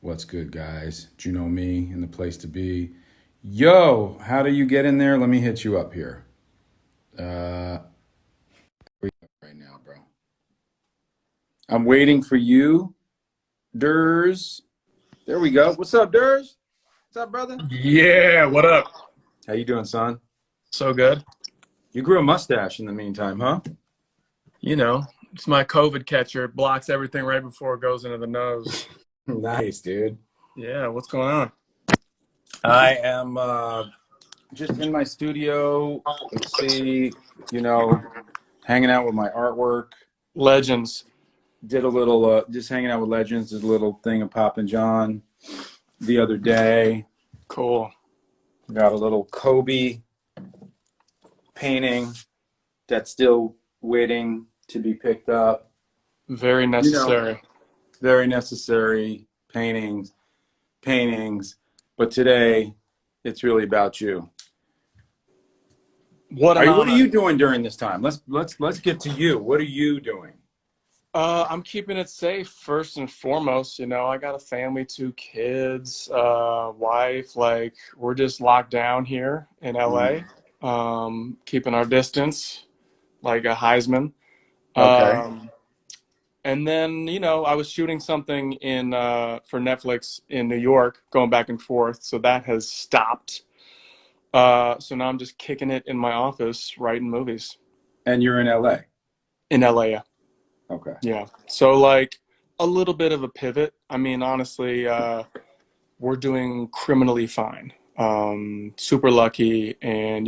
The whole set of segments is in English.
What's good, guys? Do you know me and the place to be? Yo, how do you get in there? Let me hit you up here. Where you at right now, bro? I'm waiting for you, Durs. There we go. What's up, Durs? What's up, brother? Yeah, what up? How you doing, son? So good. You grew a mustache in the meantime, huh? You know, it's my COVID catcher. It blocks everything right before it goes into the nose. Nice, dude. Yeah, what's going on? I am just in my studio. Let's see, you know, hanging out with my artwork. Legends. Did a little just hanging out with legends, did a little thing of Pop and John the other day. Cool. Got a little Kobe painting that's still waiting to be picked up. Very You know, necessary. very necessary paintings, but today it's really about you. What an What are honor. you doing during this time? Let's get to you. What are you doing? I'm keeping it safe first and foremost. I got a family, two kids, wife. Like, we're just locked down here in Mm, LA, keeping our distance like a Heisman. okay. Um, And then, I was shooting something in for Netflix in New York, going back and forth. So that has stopped. So now I'm just kicking it in my office, writing movies And you're in LA. in LA. Yeah. Okay. Yeah. So like a little bit of a pivot. I mean, honestly, we're doing criminally fine. Super lucky, and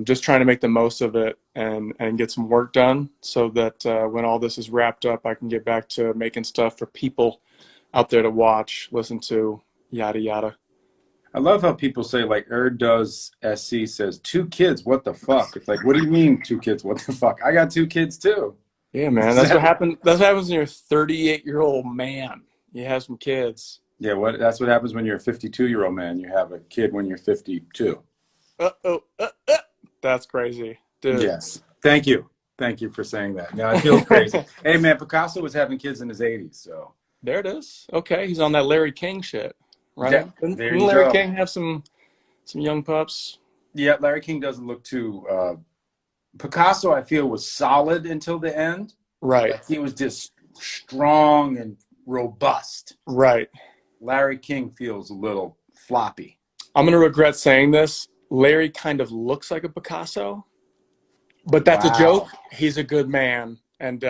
just trying to make the most of it and get some work done so that when all this is wrapped up, I can get back to making stuff for people out there to watch, listen to, yada yada. I love how people say like does SC says two kids, what the fuck? It's like, what do you mean two kids, what the fuck? I got two kids too. Yeah, man, Is that's what that happened. That's what happens when you're a 38-year-old man. You have some kids. yeah, what that's what happens when you're a 52-year-old man. You have a kid when you're 52. Oh, that's crazy, dude. Yes. Thank you. Thank you for saying that. No, it feels crazy. Hey man, Picasso was having kids in his 80s, so There it is. Okay, he's on that Larry King shit, yeah, right? Didn't there you Larry go. King have some young pups? Yeah, Larry King doesn't look too Picasso I feel was solid until the end. Right, Like he was just strong and robust. right. Larry King feels a little floppy. I'm gonna regret saying this. Larry kind of looks like a Picasso, but that's a Wow. joke. He's a good man, and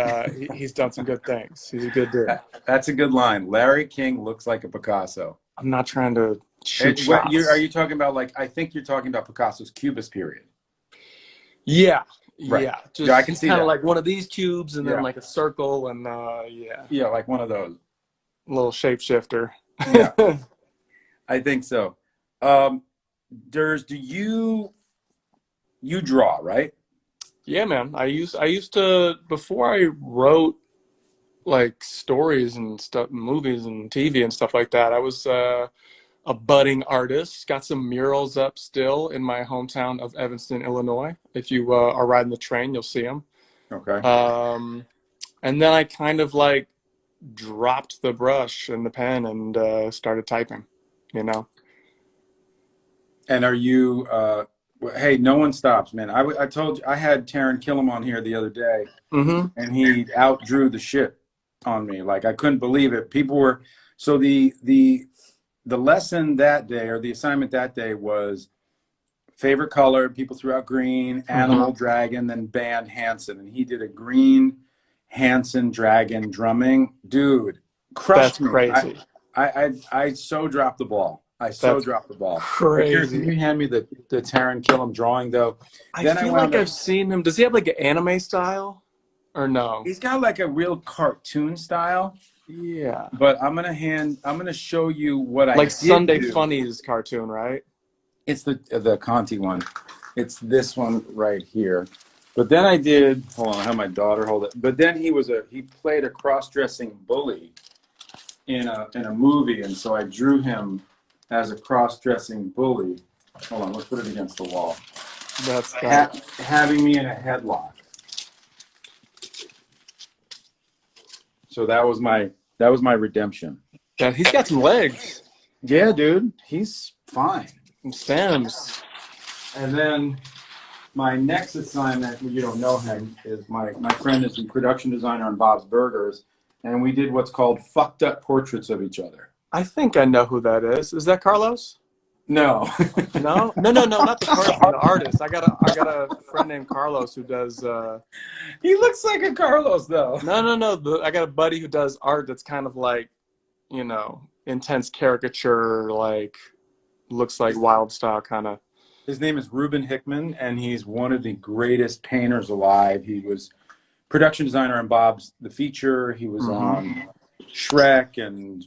he's done some good things. He's a good dude. That's a good line. Larry King looks like a Picasso. I'm not trying to shoot And what you are shots. you talking about? Like I think you're talking about Picasso's Cubist period. Yeah, Right. yeah. Yeah, I Just can see kind of that. like one of these cubes, and then Yeah. like a circle, and yeah, Yeah, like one of those. a little shapeshifter. Yeah, I think so. Um, Durs, do you draw, right? Yeah, man. I used to before I wrote like stories and stuff, movies and TV and stuff like that. I was a budding artist. Got some murals up still in my hometown of Evanston, Illinois. If you are riding the train, you'll see them. Okay. Um, and then I kind of like dropped the brush and the pen and started typing. You know. And are you hey, no one stops, man. I told you I had Taron Killam on here the other day Mm-hmm. and he outdrew the shit on me. Like I couldn't believe it. People were so the lesson that day or the assignment that day was favorite color. People threw out green, Mm-hmm. animal, dragon, then band Hanson, and he did a green Hanson dragon drumming. Dude, That's crushed me. crazy. I so dropped the ball. I so That's dropped the ball. But here, can crazy. you hand me the Taron Killam drawing though? I Then I feel wound like up. I've seen him. Does he have like an anime style or no? He's got like a real cartoon style. Yeah. But I'm gonna show you what I Like did Sunday do. Funnies cartoon, right? It's the Conti one. It's this one right here. But then I did. Hold on, I have my daughter hold it. But then he played a cross-dressing bully in a movie, and so I drew him as a cross-dressing bully. Hold on, let's put it against the wall. That's tight. Having me in a headlock. So that was my redemption. Yeah, he's got some legs. Yeah, dude, he's fine. Some stems. And then my next assignment, you don't know him, is my friend is the production designer on Bob's Burgers, and we did what's called fucked up portraits of each other. I think I know who that is. Is that Carlos? No. No, no, no, no, not the person, the artist. I got a friend named Carlos who does. He looks like a Carlos, though. No, no, no. I got a buddy who does art that's kind of like, intense caricature, like looks like wild style kind of. His name is Ruben Hickman, and he's one of the greatest painters alive. He was production designer on Bob's The Feature. He was on Shrek, and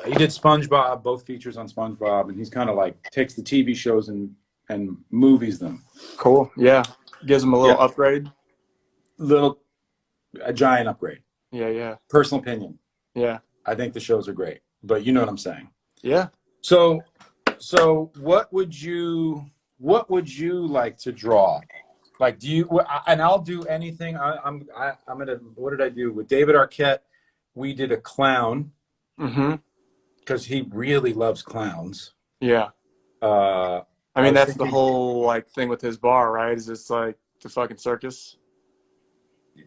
he did SpongeBob, both features on SpongeBob. And he's kind of like takes the TV shows and movies them. Cool. Yeah. Gives him a little upgrade. A giant upgrade. Yeah, yeah. Personal opinion. Yeah. I think the shows are great, but you know what I'm saying. Yeah. So what would you like to draw? Like, do you? And I'll do anything. I'm gonna. What did I do with David Arquette? We did a clown. Because he really loves clowns. Yeah. I mean, that's the whole like thing with his bar, right? Is it's like the fucking circus.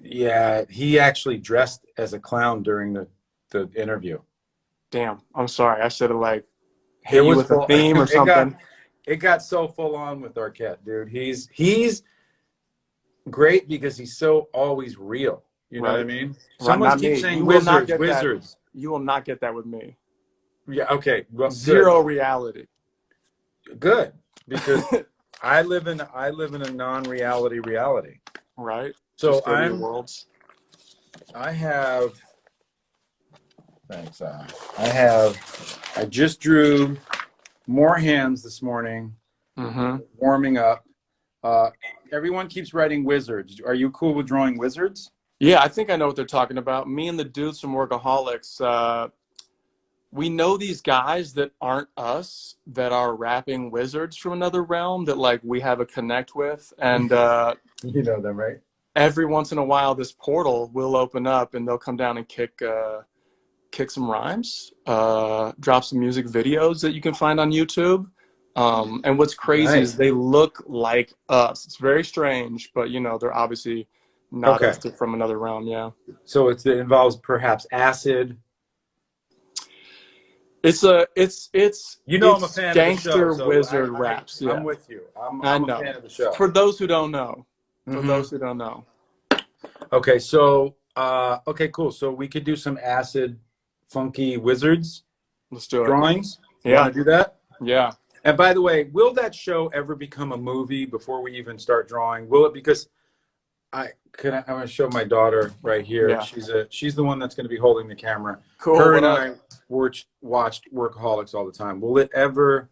Yeah, he actually dressed as a clown during the interview. Damn, I'm sorry. I should have like hit you with a theme or something. It got so full on with Arquette, dude. He's great because he's so always real. You know what I mean? Someone keeps saying wizards. You will not get that with me. Yeah. Okay. Well, zero reality. Good, because I live in a non-reality reality. Right. So worlds. I have. Thanks. I just drew more hands this morning. Warming up. Everyone keeps writing wizards. Are you cool with drawing wizards? Yeah, I think I know what they're talking about. Me and the dudes from Workaholics, we know these guys that aren't us, that are rapping wizards from another realm that like we have a connect with. And you know them, right? Every once in a while, this portal will open up and they'll come down and kick some rhymes, drop some music videos that you can find on YouTube. And what's crazy is they look like us. It's very strange, but they're obviously not us, from another realm. Yeah. So it involves perhaps acid. It's I'm a fan gangster of the show, so wizard raps. Yeah. I'm with you. I'm a fan of the show. For those who don't know. Okay, so okay, cool. So we could do some acid, funky wizards. Let's do it. Drawings. Yeah. Want to do that? Yeah. And by the way, will that show ever become a movie before we even start drawing? Will it? Because I'm going to show my daughter right here. Yeah. She's the one that's going to be holding the camera. Cool. Her and I watched Workaholics all the time. Will it ever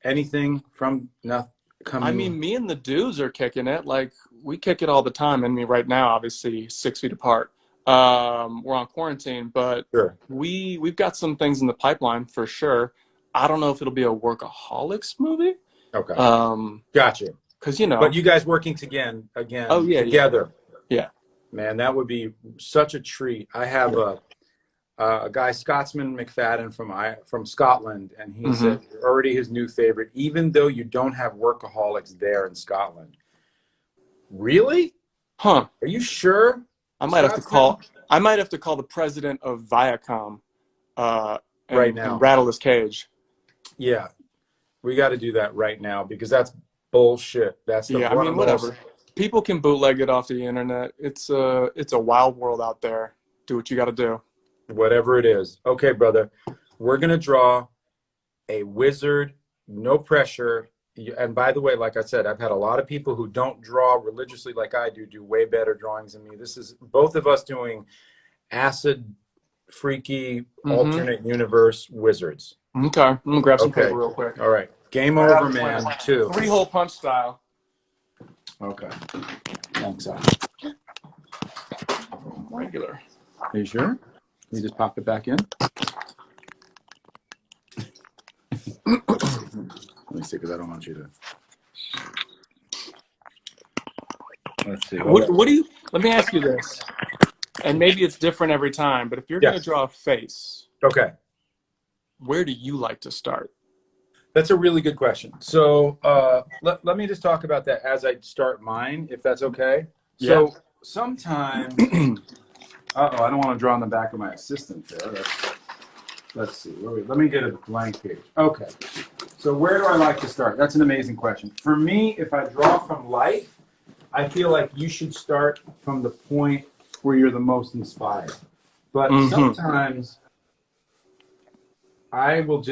anything from nothing coming? I mean, me and the dudes are kicking it. Like we kick it all the time. And right now, obviously 6 feet apart. We're on quarantine, but we've got some things in the pipeline for sure. I don't know if it'll be a Workaholics movie. Okay. Gotcha. Because But you guys working again. Oh yeah. Together. Yeah. Man, that would be such a treat. I have a guy, Scotsman McFadden from Scotland, and he's already his new favorite. Even though you don't have Workaholics there in Scotland. Really? Huh? Are you sure? I might have to call the president of Viacom right now and rattle his cage. Yeah, we got to do that right now because that's bullshit. That's whatever. People can bootleg it off the internet. It's a wild world out there. Do what you got to do. Whatever it is. Okay, brother. We're gonna draw a wizard. No pressure. And by the way, like I said, I've had a lot of people who don't draw religiously like I do way better drawings than me. This is both of us doing acid, freaky, alternate universe wizards. Okay, I'm gonna grab some paper real quick. All right, game over, man. 2. 3-hole punch style. Okay. Thanks. Regular. Are you sure? You just pop it back in. Let me see, because I don't want you to. Let's see. What do you? Let me ask you this, and maybe it's different every time. But if you're going to draw a face, Okay. Where do you like to start? That's a really good question. So let me just talk about that as I start mine, if that's okay. Yeah. So sometimes, uh-oh, I don't want to draw on the back of my assistant there. Let's see. Let me get a blank page. Okay. So where do I like to start? That's an amazing question. For me, if I draw from life, I feel like you should start from the point where you're the most inspired. But Hmm. sometimes I will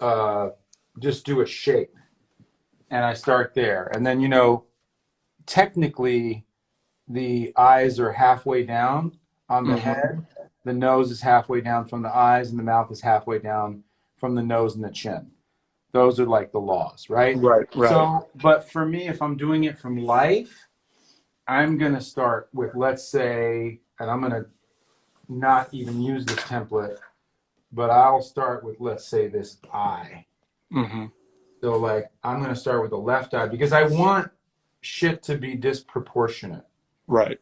uh, just do a shape, and I start there. And then, technically, the eyes are halfway down on the Hmm. head. The nose is halfway down from the eyes, and the mouth is halfway down from the nose and the chin. Those are like the laws, right? Right, right. So, but for me, if I'm doing it from life, I'm going to start with, let's say, and I'm going to not even use this template, but I'll start with, let's say, this eye. Hmm. So, like, I'm going to start with the left eye because I want shit to be disproportionate. Right.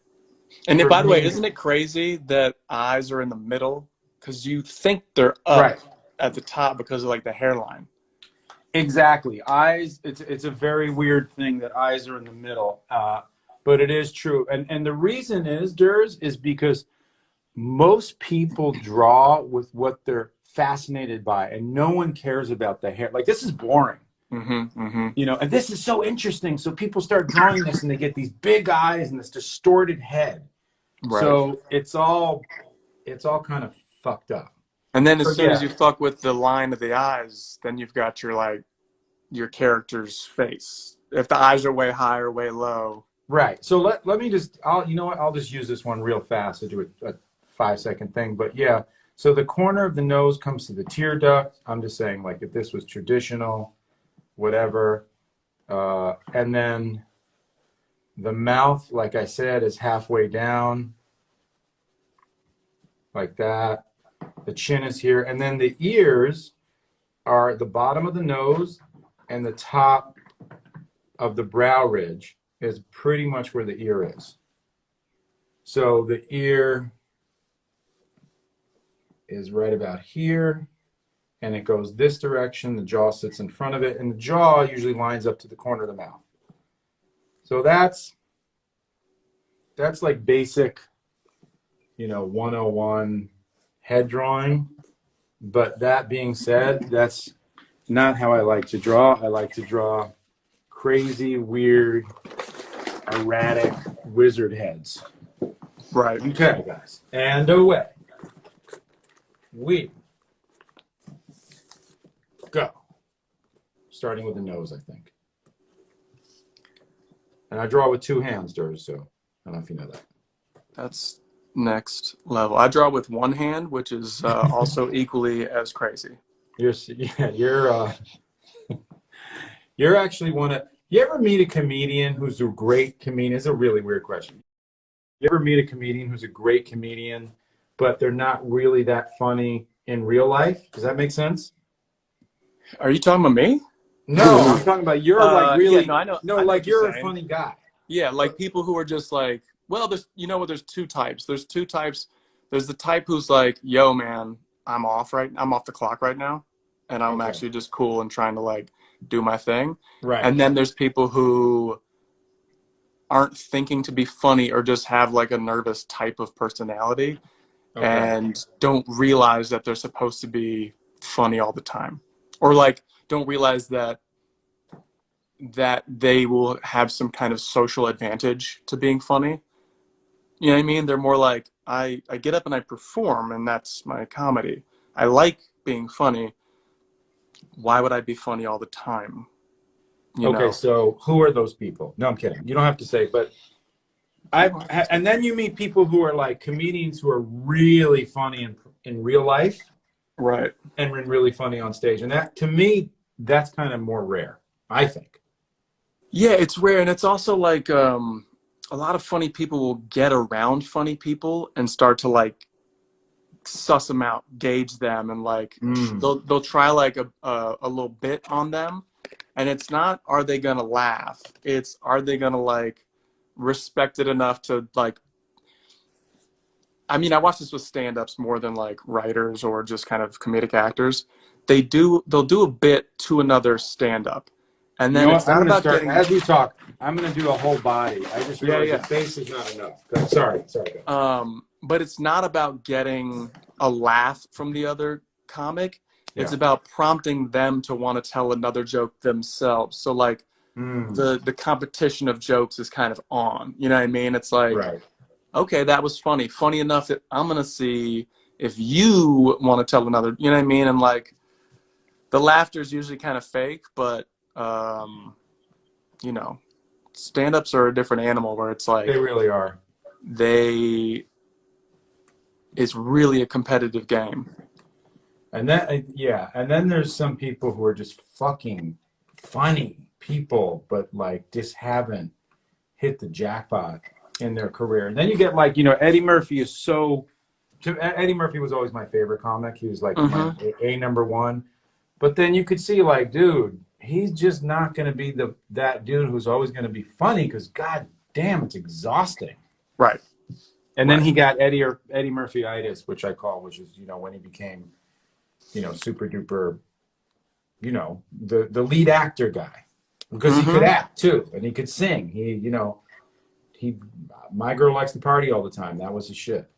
And For by the way, me, isn't it crazy that eyes are in the middle? Because you think they're up right. at the top because of like the hairline. Exactly. Eyes, it's a very weird thing that eyes are in the middle. But it is true. And the reason is, Durs, is because most people draw with what they're fascinated by, and no one cares about the hair. Like, this is boring, Hmm. Hmm. and this is so interesting. So people start drawing this and they get these big eyes and this distorted head. Right. So it's all kind of fucked up. And then as So soon as yeah, you fuck with the line of the eyes, then you've got your like your character's face. If the eyes are way high or way low. right. So let me just I'll just use this one real fast to do a 5 second thing. But yeah, so the corner of the nose comes to the tear duct. I'm just saying, like, if this was traditional, whatever. And then the mouth, like I said, is halfway down, like that. The chin is here. And then the ears are at the bottom of the nose, and the top of the brow ridge is pretty much where the ear is. So the ear is right about here, and it goes this direction. The jaw sits in front of it, and the jaw usually lines up to the corner of the mouth. So that's like basic, 101 head drawing. But that being said, that's not how I like to draw. I like to draw crazy, weird, erratic wizard heads. Right. Okay, guys. And away we go. Starting with the nose, I think. And I draw with two hands, Durs, so I don't know if you know that. That's next level. I draw with one hand, which is also equally as crazy. Yeah, you're actually one of. You ever meet a comedian who's a great comedian? It's a really weird question. You ever meet a comedian who's a great comedian, but they're not really that funny in real life? Does that make sense? Are you talking about me? No, I'm talking about you're like Yeah, no, really no, I know like what you're you're a saying. funny guy. Yeah, like But people who are just like, well, there's, you know what, there's two types. There's two types. There's the type who's like, yo, man, I'm off the clock right now. And I'm okay, actually just cool and trying to like do my thing. right, And then there's people who aren't thinking to be funny or just have like a nervous type of personality okay, and don't realize that they're supposed to be funny all the time. Or like don't realize that they will have some kind of social advantage to being funny. You know what I mean? They're more like, I get up and I perform, and that's my comedy. I like being funny. Why would I be funny all the time? You okay. know? So who are those people? No, I'm kidding. You don't have to say, but and then you meet people who are like comedians who are really funny in real life Right. and really funny on stage, and that to me that's kind of more rare, I think. Yeah, it's rare, and it's also like a lot of funny people will get around funny people and start to like suss them out, gauge them, and like Mm, they'll try like a little bit on them, and it's not are they gonna laugh? It's are they gonna like respect it enough to like I mean, I watch this with stand-ups more than like writers or just kind of comedic actors. They'll do a bit to another stand-up, and You know then what? it's I'm not gonna about start getting, as we talk. I'm gonna do a whole body. I just yeah, realized the yeah. face is not enough. Sorry. Go. But it's not about getting a laugh from the other comic. It's Yeah. about prompting them to want to tell another joke themselves. So like Mm, the competition of jokes is kind of on. You know what I mean? It's like, right. okay, that was funny. Funny enough that I'm gonna see if you want to tell another. You know what I mean? And like the laughter is usually kind of fake, but um, you know, stand-ups are a different animal where it's They like really are. they it's really a competitive game. And then yeah, and then there's some people who are just fucking funny people, but like just haven't hit the jackpot in their career. And then you get like, Eddie Murphy is so. Eddie Murphy was always my favorite comic. He was like my Mm-hmm. A number one. But then you could see like, dude, he's just not going to be that dude who's always going to be funny because god damn, it's exhausting. Right, And then right. he got Eddie Murphy-itis, which I call, which is when he became super duper, the lead actor guy because he could Mm-hmm. act too and he could sing. He My Girl Likes to Party All the Time. That was his shit.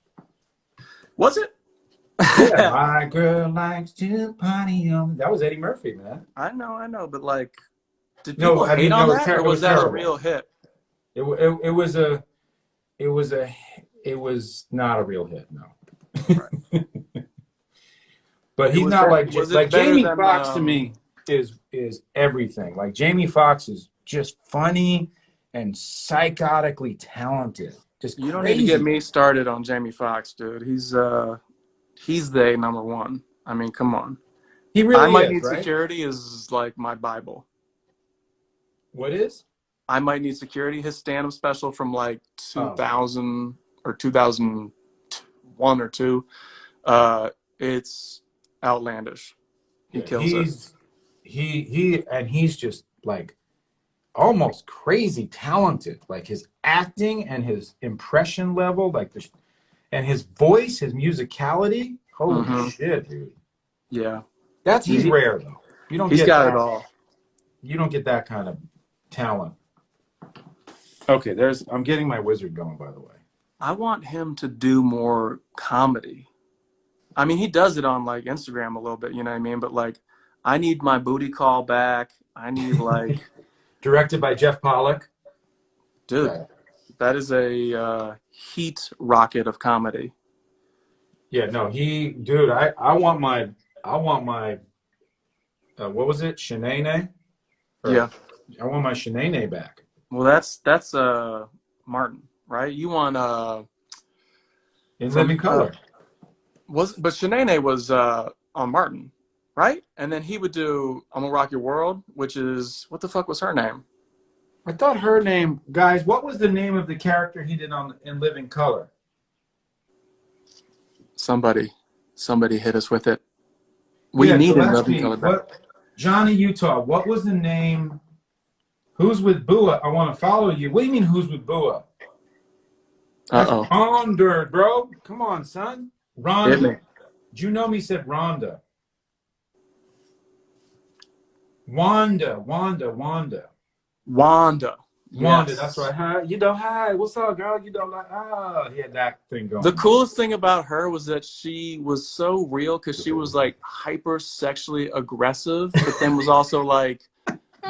Was it? Yeah, my girl likes to party on. That was Eddie Murphy, man. I know, but like, did No, people I hate mean, on no, that, or it was was that a terrible. real hit? It was a it was a it was not a real hit, no. Right. But It he's was not better. like Was it like better Jamie than? Foxx to me is everything. Like Jamie Foxx is just funny and psychotically talented, just You don't need to get crazy. me started on Jamie Foxx, dude. He's the number one. I mean, come on. He I really Might is, Need right? Security is like my Bible. What is? I Might Need Security, his stand-up special from like Oh, 2000 or 2001 or two. Uh, it's outlandish. He yeah. kills it. He's just like almost crazy talented. Like his acting and his impression level, and his voice, his musicality. Holy Mm-hmm. shit, dude. Yeah. He's rare though. You don't He's get got it that. all. You don't get that kind of talent. Okay, I'm getting my wizard going, by the way. I want him to do more comedy. I mean, he does it on like Instagram a little bit, you know what I mean? But like, I need my booty call back. I need like, Directed by Jeff Pollock. dude, Yeah. that is a heat rocket of comedy. Yeah, no, dude, I want my, what was it? Shanae? Or, Yeah. I want my Shanae back. Well, that's Martin, right? You want In from living color. was but Shanae was on Martin, right? And then he would do I'm Gonna Rock Your World, which is what the fuck was her name? I thought her name, guys, what was the name of the character he did in living color? Somebody, somebody hit us with it. We Yeah, need in Living Gillespie. Color back. Johnny Utah. What was the name? Who's with BUA? I want to follow you. What do you mean, who's with BUA? Uh That's oh, Rhonda, bro. Come on, son. hit me, Rhonda. Junomi said Rhonda. Wanda. Wanda. Wanda, that's Yes. right. Hi, hi. What's up, girl? Like, he had that thing The going on. coolest thing about her was that she was so real because she was like hyper sexually aggressive, but then was also like,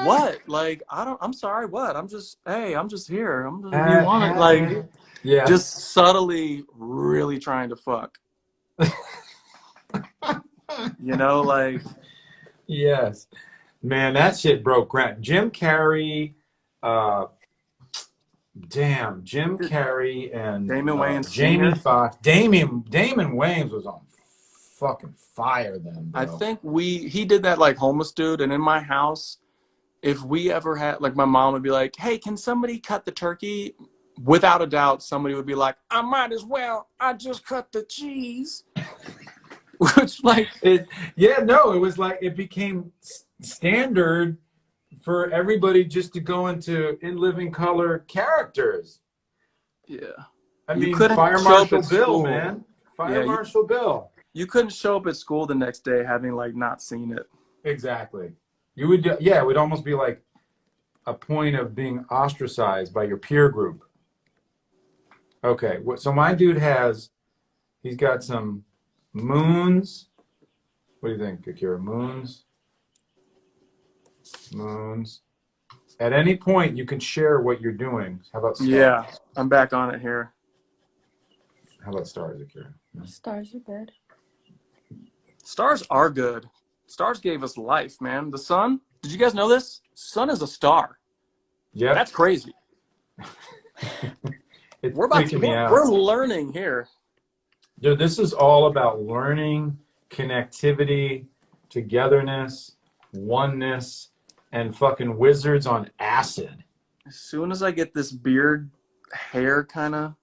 "What? Like, I don't. I'm sorry. What? I'm just here. I'm just, if you want it, like, Hi. Yeah. just subtly, really trying to fuck. You know, like, Yes. Man, that shit broke ground. Jim Carrey, uh, Jim Carrey and Damon Wayans Jamie Sr. Foxx. Damon Wayans was on fucking fire then, I bro. think he did that like homeless dude, and in my house, if we ever had like my mom would be like, "Hey, can somebody cut the turkey?" Without a doubt, somebody would be like, "I might as well. I just cut the cheese." Which like, No, it was like it became standard for everybody just to go into in living color characters. yeah, I You mean, couldn't Fire show up Marshal at Bill, school. man. Fire Yeah, Marshal Bill. you couldn't show up at school the next day having like not seen it. Exactly. You would, yeah, it would almost be like a point of being ostracized by your peer group. Okay, so my dude he's got some moons. What do you think, Akira? Moons. At any point, you can share what you're doing. How about stars? Yeah, I'm back on it here. How about stars, Akira? No? Stars are good. Stars are good. Stars gave us life, man. The sun, did you guys know this? Sun is a star. Yep. That's crazy. It's We're freaking me we're out. learning here. Dude, this is all about learning, connectivity, togetherness, oneness, and fucking wizards on acid. As soon as I get this beard hair kind of.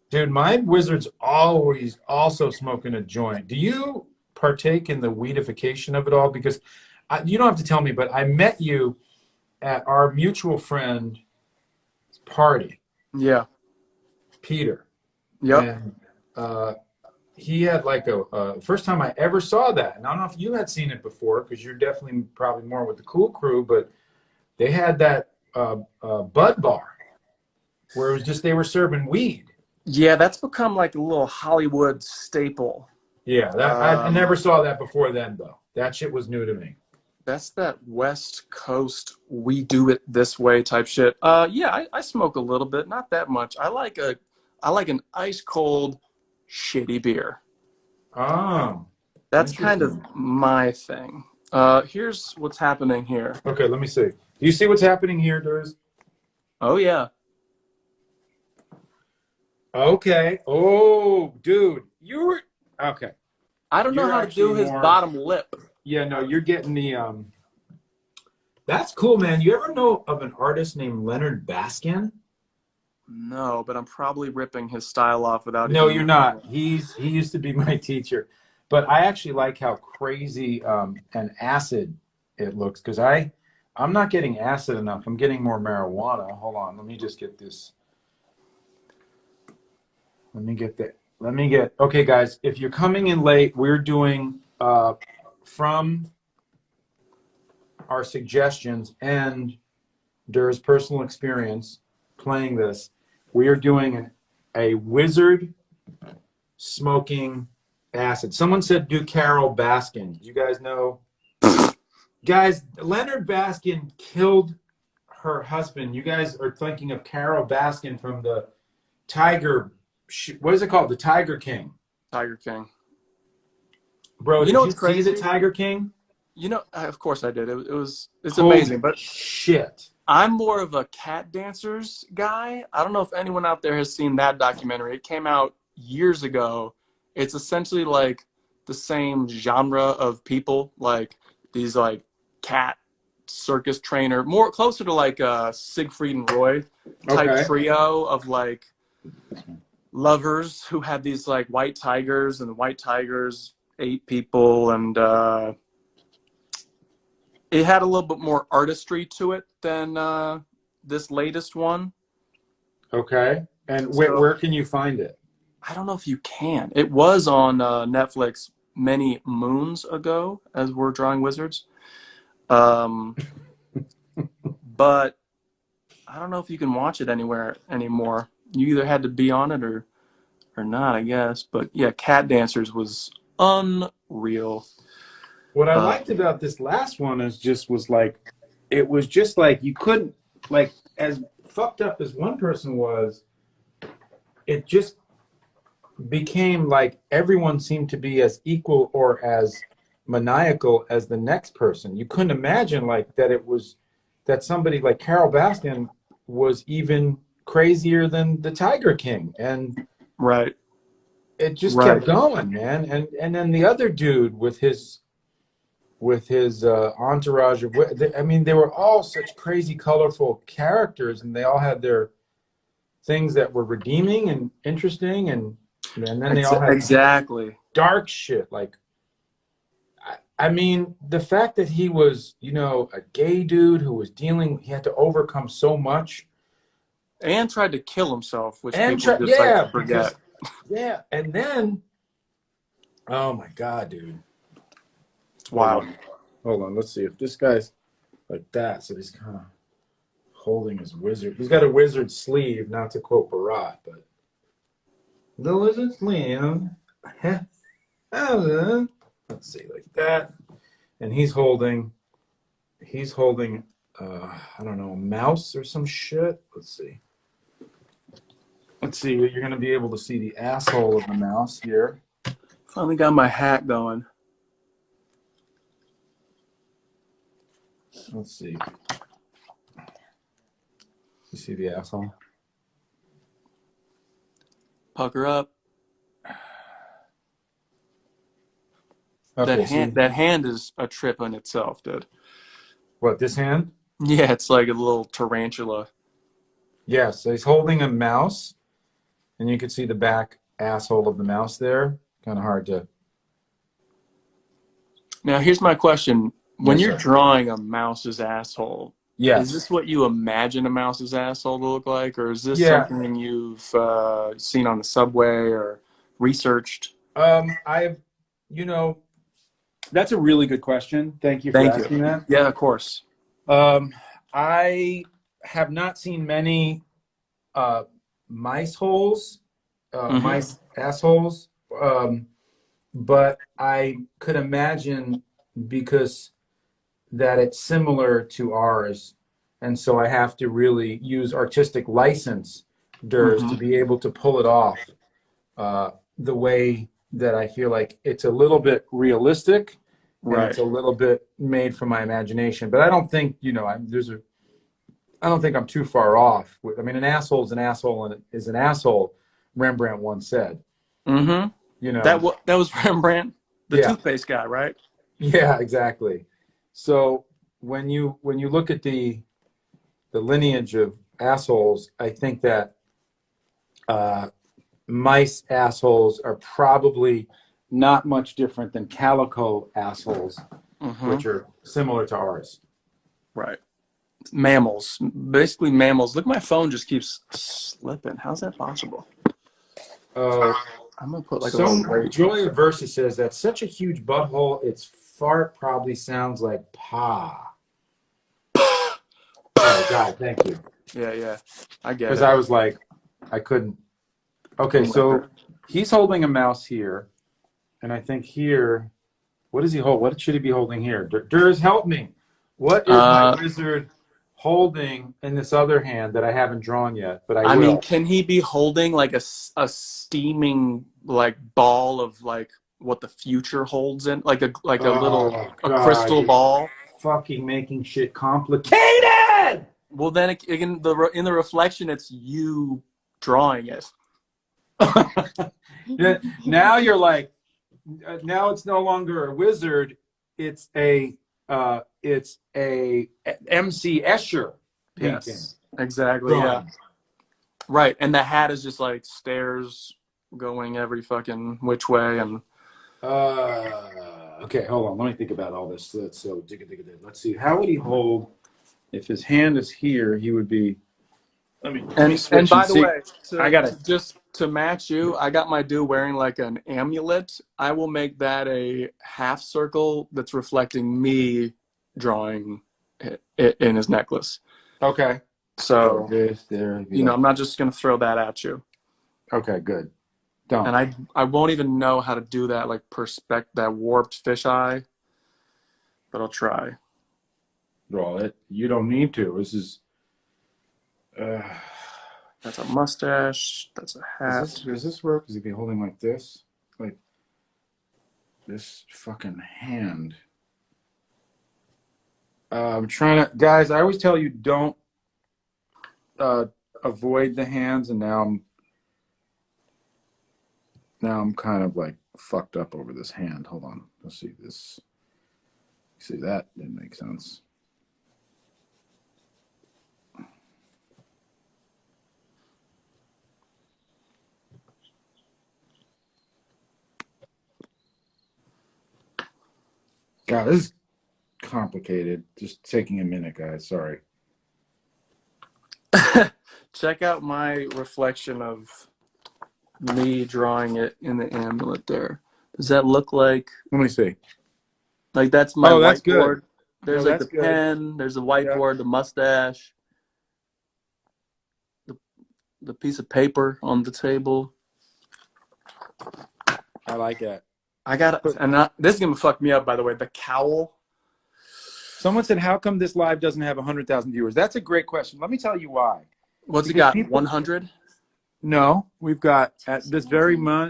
Dude, my wizard's always also smoking a joint. Do you partake in the weedification of it all? Because you don't have to tell me, but I met you at our mutual friend's party, Yeah. Peter. Yep. And he had like a first time I ever saw that. And I don't know if you had seen it before, because you're definitely probably more with the cool crew, but they had that bud bar where it was just they were serving weed. Yeah, that's become like a little Hollywood staple. Yeah, I never saw that before then, though. That shit was new to me. That's that West Coast, we do it this way type shit. Yeah, I smoke a little bit, not that much. I like an ice cold, shitty beer. Oh, That's kind of interesting. my thing. Here's what's happening here. Okay, let me see. Do you see what's happening here, Durs? Oh yeah. Okay. Oh, dude, you were okay. I don't know You're how to do actually his more. bottom lip. Yeah, no, you're getting the That's cool, man. You ever know of an artist named Leonard Baskin? No, but I'm probably ripping his style off without No, even you're knowing not. it. He used to be my teacher, but I actually like how crazy and acid it looks, because I'm not getting acid enough. I'm getting more marijuana. Hold on, let me just get this. Let me get that. Let me get. Okay, guys, if you're coming in late, we're doing from our suggestions and Dur's personal experience playing this. We are doing a wizard smoking acid. Someone said do Carol Baskin. You guys know? Guys, Leonard Baskin killed her husband. You guys are thinking of Carol Baskin from the Tiger. What is it called? The Tiger King. Tiger King. Bro, You know did you what's see the crazy? Tiger King? You know, of course I did. It's Holy amazing, but shit. I'm more of a cat dancers guy. I don't know if anyone out there has seen that documentary. It came out years ago. It's essentially like the same genre of people, like these like cat circus trainer, more closer to like Siegfried and Roy type Okay. trio of like lovers who had these like white tigers, and the white tigers ate people, and it had a little bit more artistry to it than this latest one. Okay. And So where can you find it? I don't know if you can. It was on Netflix many moons ago, as we're drawing wizards. Um, but I don't know if you can watch it anywhere anymore. You either had to be on it or not, I guess. But yeah, Cat Dancers was unreal. What I liked about this last one was like, it was just like you couldn't, like, as fucked up as one person was, it just became like everyone seemed to be as equal or as maniacal as the next person. You couldn't imagine like that somebody like Carol Baskin was even crazier than the Tiger King. And Right, it just right. kept going, man. And then the other dude with his entourage of, I mean, they were all such crazy, colorful characters, and they all had their things that were redeeming and interesting, and then they all had Exactly. dark shit. Like, I mean, the fact that he was, a gay dude who was he had to overcome so much And tried to kill himself, which And people just like to yeah, forget. and then, oh my God, dude. It's wild. Hold on. Let's see if this guy's like that. So he's kind of holding his wizard. He's got a wizard sleeve, not to quote Barat, but the wizard sleeve. Let's see, like that. And he's holding, I don't know, a mouse or some shit. Let's see. Let's see. You're going to be able to see the asshole of the mouse here. Finally got my hat going. Let's see. You see the asshole? Pucker up. Okay, so That hand is a trip in itself, dude. what, this hand? Yeah, it's like a little tarantula. Yeah, so he's holding a mouse, and you can see the back asshole of the mouse there. Kind of hard to. Now, here's my question. When Yes, you're sir. drawing a mouse's asshole, is Yes. this what you imagine a mouse's asshole to look like? Or is this Yeah. something you've seen on the subway or researched? I've, you know, that's a really good question. Thank you for Thank you. asking that. Yeah, of course. Um, I have not seen many uh, mice holes, Hmm. mice assholes, but I could imagine because that it's similar to ours, and so I have to really use artistic license, Durs, to Hmm. be able to pull it off the way that I feel like it's a little bit realistic and it's Right. a little bit made from my imagination. But I don't think, I don't think I'm too far off. I mean, an asshole is an asshole and is an asshole, Rembrandt once said. Hmm. You know, That was Rembrandt, the yeah, toothpaste guy, right? yeah, exactly. So when you look at the lineage of assholes, I think that uh, mice assholes are probably not much different than calico assholes, Hmm. which are similar to ours. Right. Mammals, basically mammals. Look, my phone just keeps slipping. How's that possible? Uh, I'm gonna put like a little some weight. Joy of Versa says that's such a huge butthole. Its fart probably sounds like pa. Oh God, thank you. Yeah, yeah, I get Because it. I was like, I couldn't. Okay, I'm with so it. he's holding a mouse here, and I think here, what does he hold? What should he be holding here? Durs, help me. What is my Uh, wizard holding in this other hand that I haven't drawn yet, but I I mean, will? can he be holding like a steaming like ball of like what the future holds in, like a little Oh a God, crystal you're ball? fucking making shit complicated. Well, then again, in the reflection, it's you drawing it. Yeah, now you're like, now it's no longer a wizard. It's a MC Escher painting Yes, exactly. Yeah, drawing. right. And the hat is just like stairs going every fucking which way, and Okay, hold on. Let me think about all this. Let's see. How would he hold if his hand is here? He would be. Let me And switch and by the see. way, I got it. to just to match you, I got my dude wearing like an amulet. I will make that a half circle that's reflecting me drawing it in his necklace. Okay. So So, this there would be you know, like. I'm not just gonna throw that at you. Okay, good. And Done. I won't even know how to do that like that warped fisheye, but I'll try. Draw it. You don't need to. This is. Uh, That's a mustache. That's a is this hat. does this work? Is he be holding like this? Like this fucking hand. I'm trying to, guys. I always tell you don't uh, avoid the hands, and now I'm kind of like fucked up over this hand. Hold on. Let's see this. See that didn't make sense. God, this is complicated. Just taking a minute, guys. Sorry. check out my reflection of me drawing it in the amulet there. Does that look like Let me see. that's my Oh, that's good. whiteboard? No, There's like that's the good. pen, there's the Yeah, whiteboard, the mustache, the the piece of paper on the table. I like it. I got But this is gonna fuck me up, by the way. The cowl. someone said, "How come this live doesn't have 100,000 viewers?" That's a great question. Let me tell you why. What's it Because got? people, 100? no, we've got at this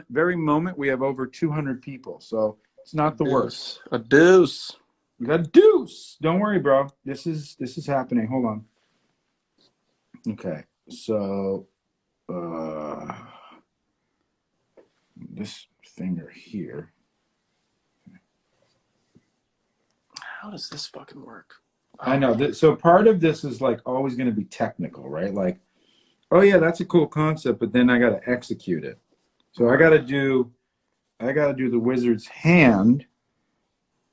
very moment we have over 200 people, so it's A not the worst. deuce. A deuce. We got deuce. Don't worry, bro. This is happening. Hold on. Okay, so uh, this finger here. How does this fucking work? I Oh, know that. So part of this is like always going to be technical, right? Like, oh yeah, that's a cool concept, but then I got to execute it. So right. I got to do the wizard's hand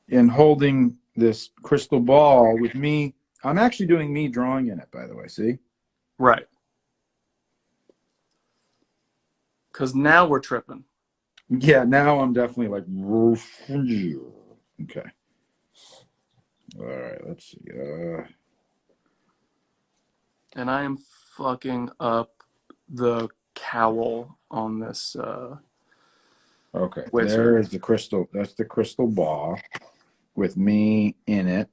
in holding this crystal ball with me. I'm actually doing me drawing in it, by the way. See? Right. Because now we're tripping. Yeah. Now I'm definitely like, okay. All right. Let's see. And I am fucking up the cowl on this Okay. There wizard. is the crystal. That's the crystal ball with me in it.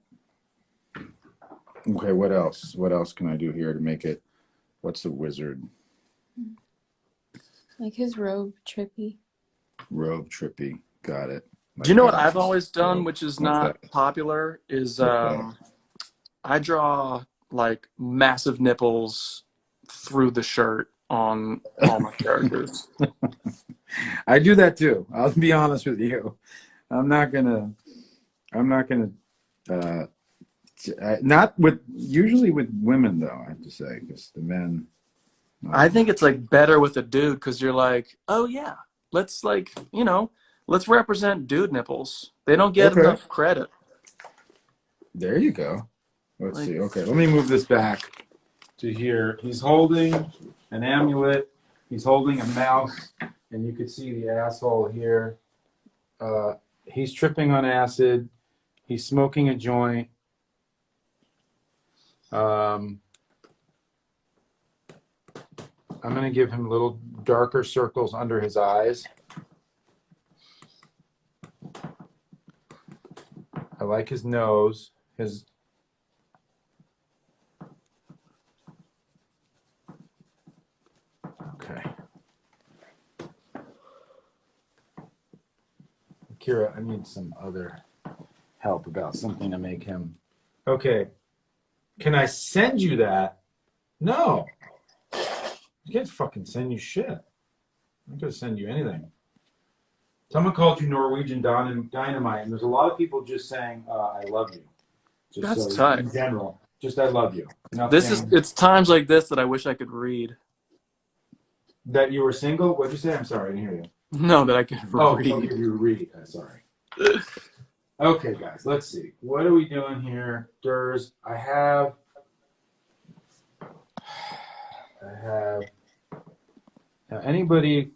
Okay. What else? What else can I do here to make it? What's the wizard Like his robe, trippy. robe trippy? Got it. Do you Like know what how I've always done, robe? which is What's that? not popular, is What's that? I draw like massive nipples through the shirt on all my characters. I do that too. I'll be honest with you. I'm not gonna. I'm not gonna. Uh, not with usually with women though. I have to say because the men, not I as think much. it's like better with a dude because you're like, oh yeah, let's like, let's represent dude nipples. They don't get Okay, enough credit. there you go. Let's Like, see. Okay, let me move this back to here. He's holding an amulet. He's holding a mouse, and you can see the asshole here. He's tripping on acid. He's smoking a joint. Um, I'm going to give him little darker circles under his eyes. I like his nose. His okay. Kira, I need some other help about something to make him. Okay. Can I send you that? No. I can't fucking send you shit. I'm not going to send you anything. Someone called you Norwegian dynamite, and there's a lot of people just saying, I love you. Just that's so, tight. in general, just I love you. Nothing. It's times like this that I wish I could read. That you were single? What'd you say? I'm sorry, I didn't hear you. No, that I could Oh, read. okay, you read. Sorry. Okay, guys, let's see. What are we doing here? Durs, I have, now anybody,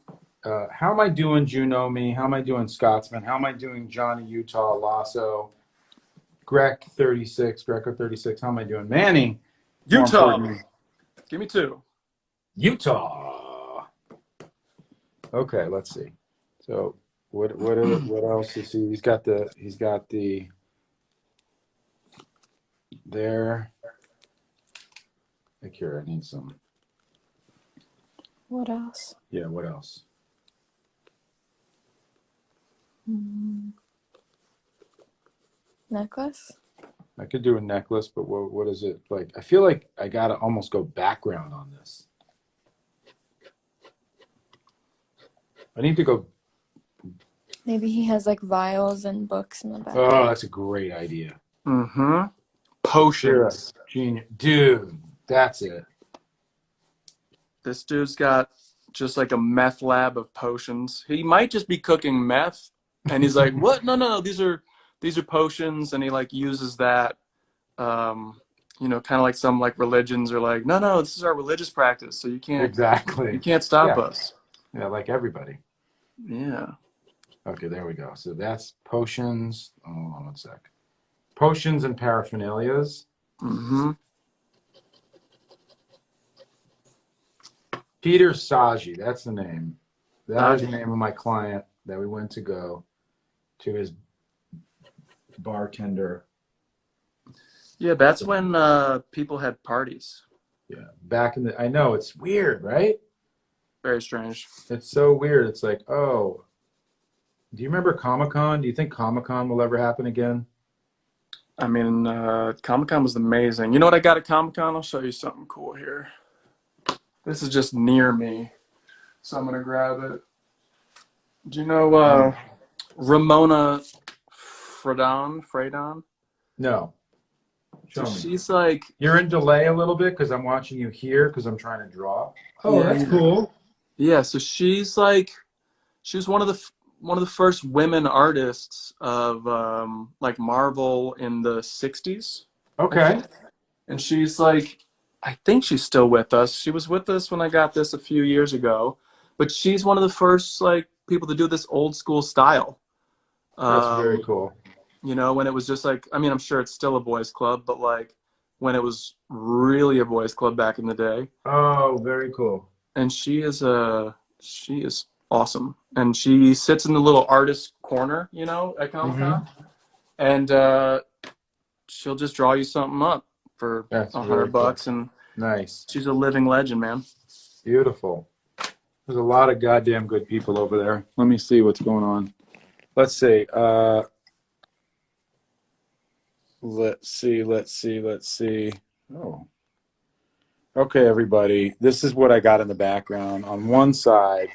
how am I doing, Juno Me? How am I doing, Scotsman? How am I doing, Johnny, Utah, Lasso, Greco 36? How am I doing? Manny, more Utah, importantly, give me two. Utah. Okay, let's see. So what else is he? He's got the there. Here, I need some. What else? Yeah, what else? Mm, necklace? I could do a necklace, but what is it like? I feel like I gotta almost go background on this. I need to go. Maybe he has like vials and books in the Oh, background. that's a great idea. Mm-hmm. You're a Potions. genius, dude. That's it. This dude's got just like a meth lab of potions. He might just be cooking meth, and he's like, "What? No, no, no. These are potions," and he like uses that. Um, You know, kind of like some like religions are like, no, no, this is our religious practice, so you Exactly. can't stop Yeah. us. Yeah, like everybody. Yeah. Okay, there we go. So that's potions. Oh, hold on one sec. Potions and paraphernalias. Mm-hmm. Peter Saji, that's the name. That is the Dodgy. name of my client that we went to go to his bartender. Yeah, that's when people had parties. Yeah, back in the, I know, it's weird, right? Very strange. It's so weird. It's like, oh, do you remember Comic-Con? Do you think Comic-Con will ever happen again? I mean, Comic-Con was amazing. You know what I got at Comic-Con? I'll show you something cool here. This is just near me, so I'm gonna grab it. Do you know Ramona Fradon? No. So Show me. she's like, You're in delay a little bit because I'm watching you here because I'm trying to draw. Oh, yeah, that's cool. yeah. So she's like, she was one of the first women artists of like Marvel in the '60s, I Okay. think. And she's like, I think she's still with us. She was with us when I got this a few years ago, but she's one of the first like people to do this old school style. That's very Um, cool. you know, when it was just like, I mean, I'm sure it's still a boys club, but like when it was really a boys club back in the day. Oh, very cool. And she is awesome. And she sits in the little artist corner, you know, at Comic Mm-hmm. Con, and she'll just draw you something up for That's $100, very cool. and Nice. she's a living legend, man. Beautiful. There's a lot of goddamn good people over there. Let me see what's going on. Let's see. Let's see. Oh. Okay, everybody. This is what I got in the background on one side.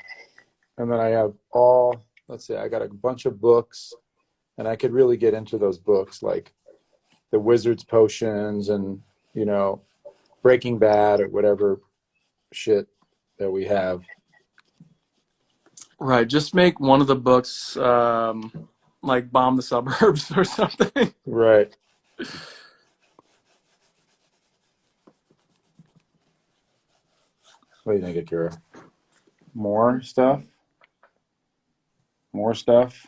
And then I have all, let's see, I got a bunch of books, and I could really get into those books like The Wizard's Potions and, you know, Breaking Bad or whatever shit that we have. Right. Just make one of the books like Bomb the Suburbs or something. Right. What do you think, Akira? More stuff? More stuff?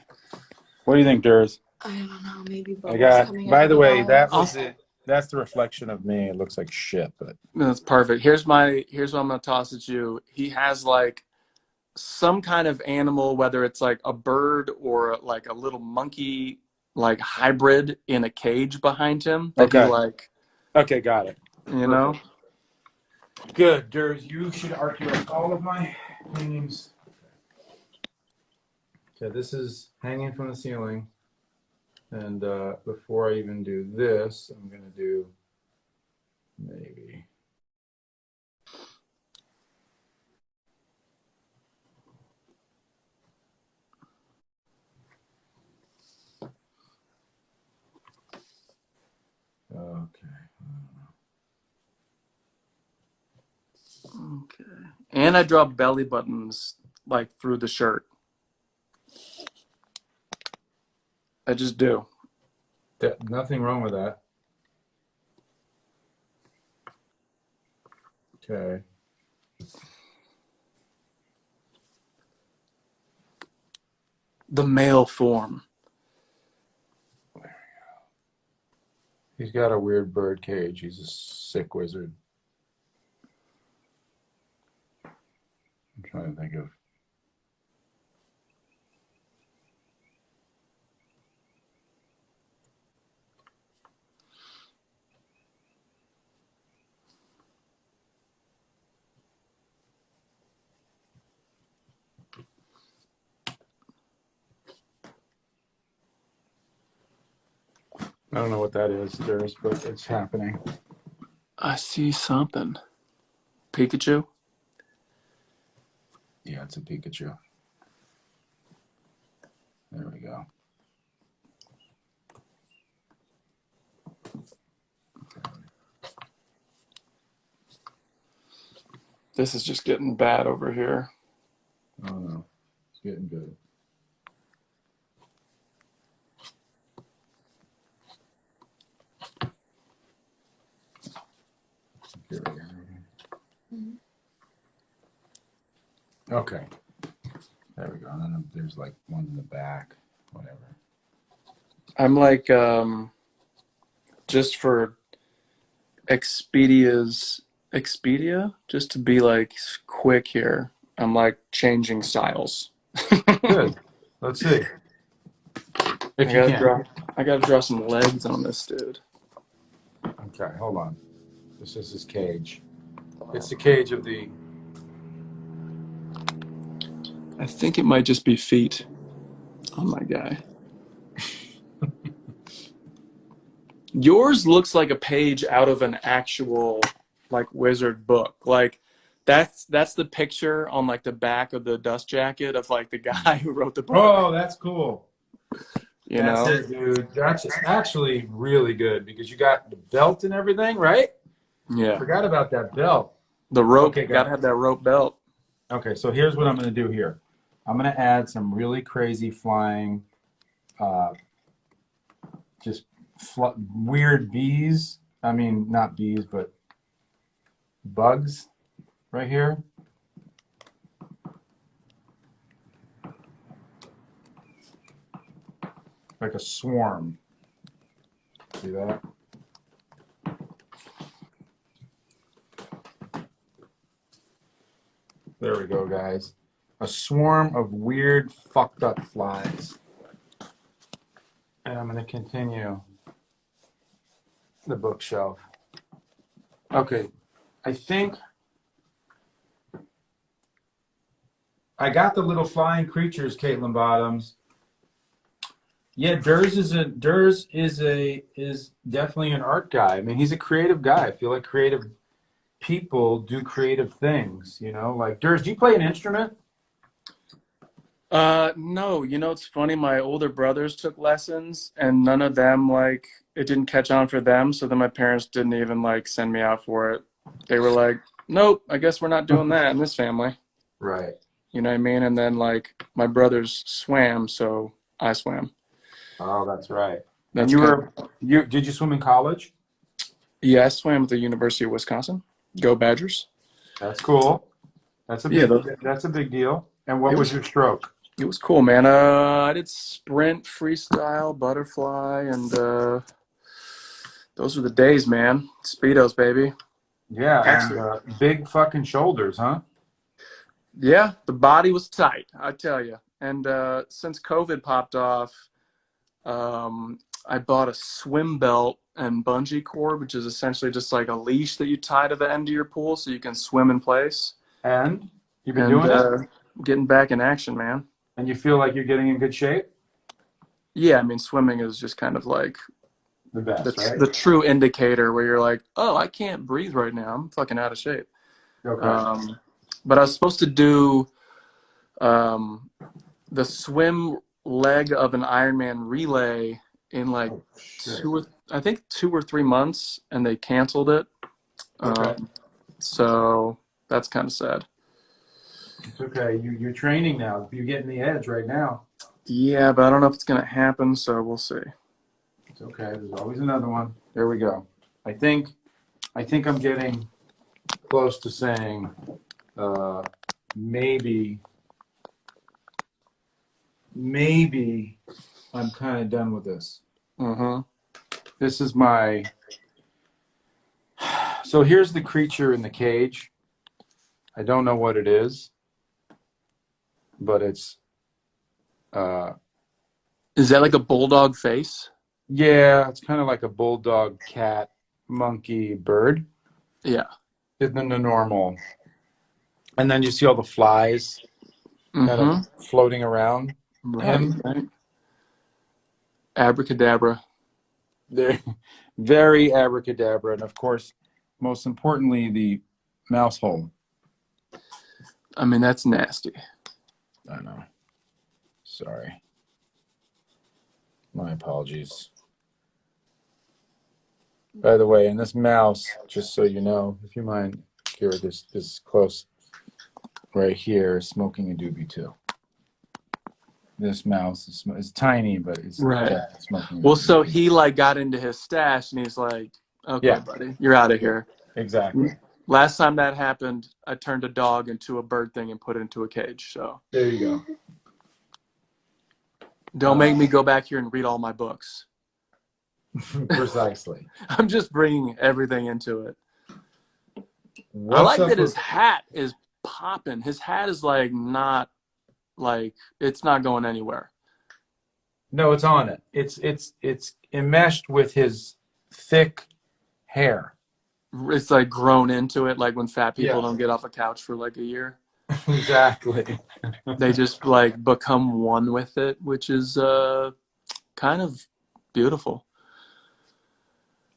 What do you think, Durs? I don't know, maybe I bubbles got, coming by out of the the way, vials. I'll, that's the reflection of me. It looks like shit, but that's perfect. Here's what I'm gonna toss at you. He has like some kind of animal, whether it's like a bird or like a little monkey, like hybrid in a cage behind him that he okay. like, Okay, got it. you know. Perfect. Good, Durs. You should arcuate all of my paintings. Okay, this is hanging from the ceiling. And before I even do this, I'm going to do maybe. Okay. Okay. And I draw belly buttons like through the shirt. I just do. Nothing wrong with that. Okay. The male form. He's got a weird bird cage. He's a sick wizard. I'm trying to think of. I don't know what that is, Durs, but it's happening. I see something. Pikachu? Yeah, it's a Pikachu. There we go. This is just getting bad over here. Oh no, it's getting good. Here we go. Okay. There we go. And then there's like one in the back, whatever. I'm like, just for Expedia, just to be like quick here, I'm like changing styles. Good. Let's see. I If you gotta can. draw. I gotta draw some legs on this dude. Okay, hold on. This is his cage. It's the cage of the. I think it might just be feet on my guy. Yours looks like a page out of an actual like wizard book. Like that's the picture on like the back of the dust jacket of like the guy who wrote the book. Oh, that's cool. You That's know? it, dude. That's actually really good because you got the belt and everything, right? Yeah. Forgot about that belt. The rope. Okay, Gotta have that rope belt. Okay, so here's what I'm going to do here. I'm going to add some really crazy flying, just weird bees. I mean, not bees, but bugs right here. Like a swarm. See that? There we go, guys. A swarm of weird, fucked up flies. And I'm going to continue the bookshelf. Okay, I think I got the little flying creatures, Caitlin Bottoms. Yeah, Durs is definitely an art guy. I mean, he's a creative guy. I feel like creative people do creative things, you know? Like Durs, do you play an instrument? No, you know, it's funny. My older brothers took lessons and none of them, like, it didn't catch on for them. So then my parents didn't even, like, send me out for it. They were like, nope, I guess we're not doing that in this family. Right. You know what I mean? And then, like, my brothers swam, so I swam. Oh, that's right. And That's kind of, you did you swim in college? yeah, I swam at the University of Wisconsin. Go Badgers. That's cool. That's a Yeah, big deal. And what it was was your stroke? it was cool, man. I did sprint, freestyle, butterfly, and those were the days, man. Speedos, baby. Yeah, and Actually, big fucking shoulders, huh? yeah, the body was tight, I tell you. And since COVID popped off, I bought a swim belt and bungee cord, which is essentially just like a leash that you tie to the end of your pool so you can swim in place. And you've been And doing it? getting back in action, man. And you feel like you're getting in good shape? Yeah, I mean, swimming is just kind of like The best, right? the true indicator where you're like, oh, I can't breathe right now. I'm fucking out of shape. Okay. But I was supposed to do um, the swim leg of an Ironman relay in like Oh, shit. I think 2 or 3 months, and they canceled it. Okay. So that's kind of sad. It's okay. You're training now. You're getting the edge right now. Yeah, but I don't know if it's gonna happen. So we'll see. It's okay. There's always another one. There we go. I think I'm getting close to saying maybe I'm kind of done with this. Mm-hmm. This is my. So here's the creature in the cage. I don't know what it is, but it's. Is that like a bulldog face? Yeah, it's kind of like a bulldog, cat, monkey, bird. Yeah. Than the normal. And then you see all the flies kind Mm-hmm. of floating around him. Right. Abracadabra. They're very abracadabra. And of course, most importantly, the mouse hole. I mean, that's nasty. I know. Sorry. My apologies. By the way, and this mouse, just so you know, if you mind, Kira, this close right here is smoking a doobie too. This mouse is tiny, but it's Right. smoking. Well, so he like got into his stash, and he's like, "Okay, Yeah. buddy, you're out of here." Exactly. Last time that happened, I turned a dog into a bird thing and put it into a cage. So There you go. don't make me go back here and read all my books. Precisely. I'm just bringing everything into it. I What's like up that his with? hat is popping. His hat is like not like it's not going anywhere. No, it's on it. It's enmeshed with his thick hair. It's like grown into it, like when fat people Yeah. don't get off a couch for like a year. Exactly. They just like become one with it, which is kind of beautiful.